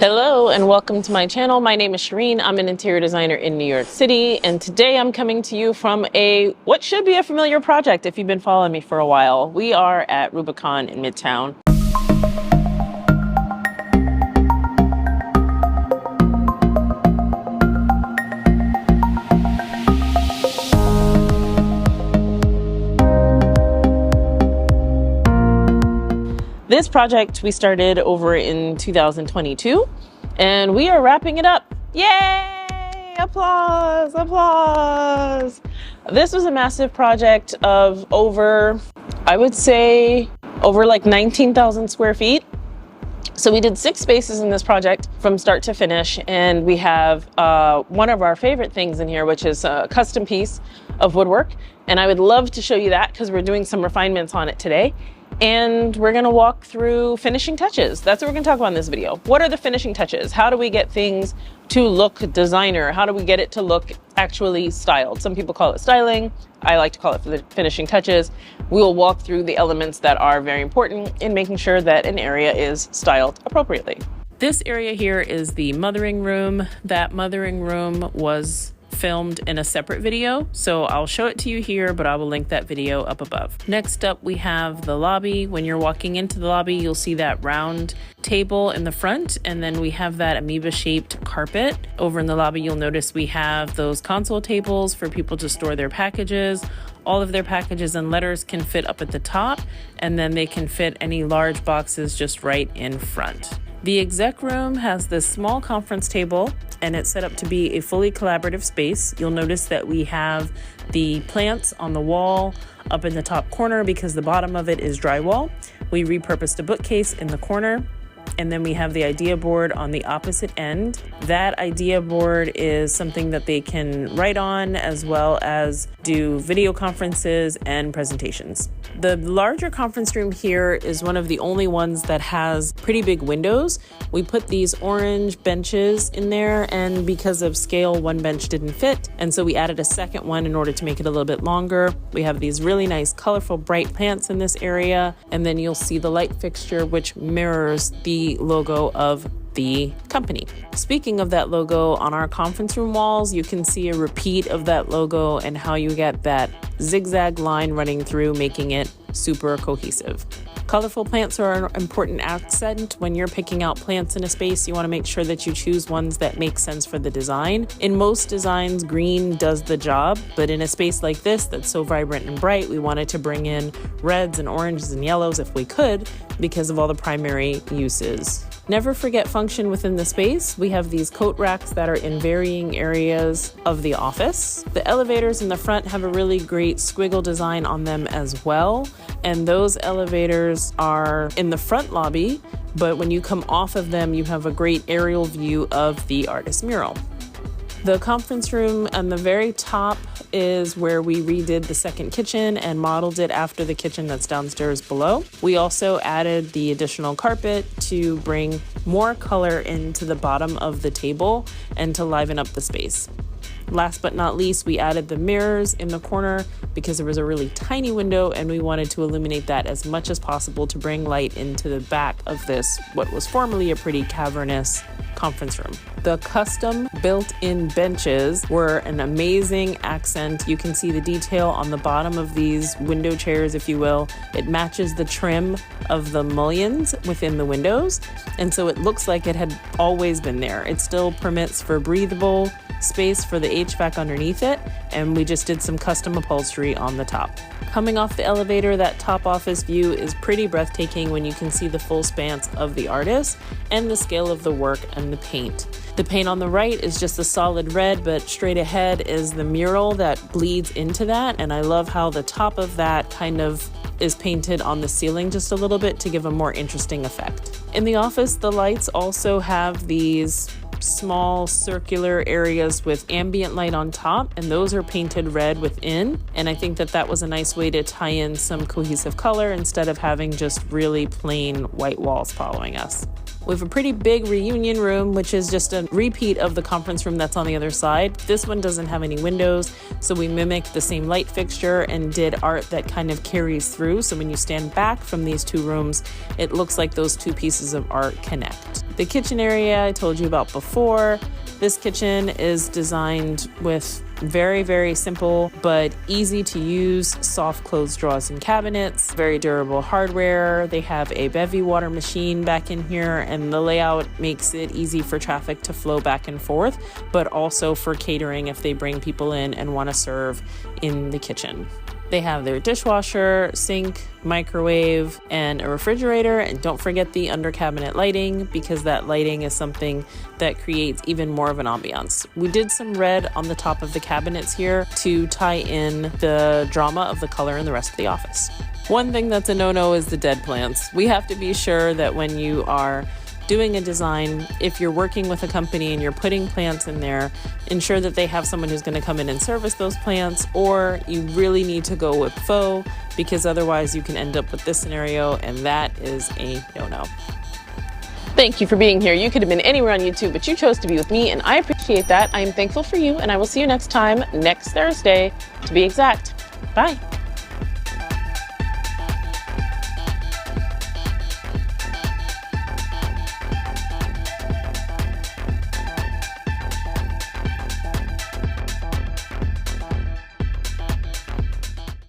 Hello and welcome to my channel. My name is Shareen. I'm an interior designer in New York City, and today I'm coming to you from what should be a familiar project if you've been following me for a while. We are at Rubicon in Midtown. This project we started over in 2022 and we are wrapping it up. Yay! Applause, applause. This was a massive project of I would say over like 19,000 square feet. So we did 6 spaces in this project from start to finish, and we have one of our favorite things in here, which is a custom piece of woodwork. And I would love to show you that because we're doing some refinements on it today. And we're gonna walk through finishing touches. That's what we're gonna talk about in this video. What are the finishing touches? How do we get things to look designer? How do we get it to look actually styled? Some people call it styling. I like to call it the finishing touches. We will walk through the elements that are very important in making sure that an area is styled appropriately. This area here is the mothering room. That mothering room was filmed in a separate video, so I'll show it to you here, but I will link that video up above. Next up, we have the lobby. When you're walking into the lobby, you'll see that round table in the front, and then we have that amoeba-shaped carpet. Over in the lobby, you'll notice we have those console tables for people to store their packages. All of their packages and letters can fit up at the top, and then they can fit any large boxes just right in front. The exec room has this small conference table, and it's set up to be a fully collaborative space. You'll notice that we have the plants on the wall up in the top corner because the bottom of it is drywall. We repurposed a bookcase in the corner, and then we have the idea board on the opposite end. That idea board is something that they can write on, as well as do video conferences and presentations. The larger conference room here is one of the only ones that has pretty big windows. We put these orange benches in there, and because of scale, one bench didn't fit, and so we added a second one in order to make it a little bit longer. We have these really nice, colorful, bright plants in this area, and then you'll see the light fixture, which mirrors the logo of the company. Speaking of that logo, on our conference room walls, you can see a repeat of that logo and how you get that zigzag line running through, making it super cohesive. Colorful plants are an important accent. When you're picking out plants in a space, you want to make sure that you choose ones that make sense for the design. In most designs, green does the job, but in a space like this that's so vibrant and bright, we wanted to bring in reds and oranges and yellows if we could, because of all the primary uses. Never forget function within the space. We have these coat racks that are in varying areas of the office. The elevators in the front have a really great squiggle design on them as well. And those elevators are in the front lobby, but when you come off of them, you have a great aerial view of the artist mural. The conference room on the very top is where we redid the second kitchen and modeled it after the kitchen that's downstairs below. We also added the additional carpet to bring more color into the bottom of the table and to liven up the space. Last but not least, we added the mirrors in the corner because there was a really tiny window and we wanted to illuminate that as much as possible to bring light into the back of this, what was formerly a pretty cavernous conference room. The custom built-in benches were an amazing accent. You can see the detail on the bottom of these window chairs, if you will. It matches the trim of the mullions within the windows, and so it looks like it had always been there. It still permits for breathable space for the HVAC underneath it, and we just did some custom upholstery on the top. Coming off the elevator, that top office view is pretty breathtaking when you can see the full span of the artist and the scale of the work and the paint. The paint on the right is just a solid red, but straight ahead is the mural that bleeds into that, and I love how the top of that kind of is painted on the ceiling just a little bit to give a more interesting effect. In the office, the lights also have these small circular areas with ambient light on top, and those are painted red within, and I think that that was a nice way to tie in some cohesive color instead of having just really plain white walls following us. We have a pretty big reunion room, which is just a repeat of the conference room that's on the other side. This one doesn't have any windows, so we mimicked the same light fixture and did art that kind of carries through. So when you stand back from these two rooms, it looks like those two pieces of art connect. The kitchen area I told you about before. This kitchen is designed with very, very simple but easy to use soft closed drawers and cabinets, very durable hardware. They have a bevy water machine back in here, and the layout makes it easy for traffic to flow back and forth, but also for catering if they bring people in and want to serve in the kitchen. They have their dishwasher, sink, microwave, and a refrigerator. And don't forget the under cabinet lighting, because that lighting is something that creates even more of an ambiance. We did some red on the top of the cabinets here to tie in the drama of the color in the rest of the office. One thing that's a no-no is the dead plants. We have to be sure that when you are doing a design, if you're working with a company and you're putting plants in there, ensure that they have someone who's going to come in and service those plants, or you really need to go with faux, because otherwise you can end up with this scenario, and that is a no-no. Thank you for being here. You could have been anywhere on YouTube, but you chose to be with me, and I appreciate that. I am thankful for you, and I will see you next time, next Thursday, to be exact. Bye.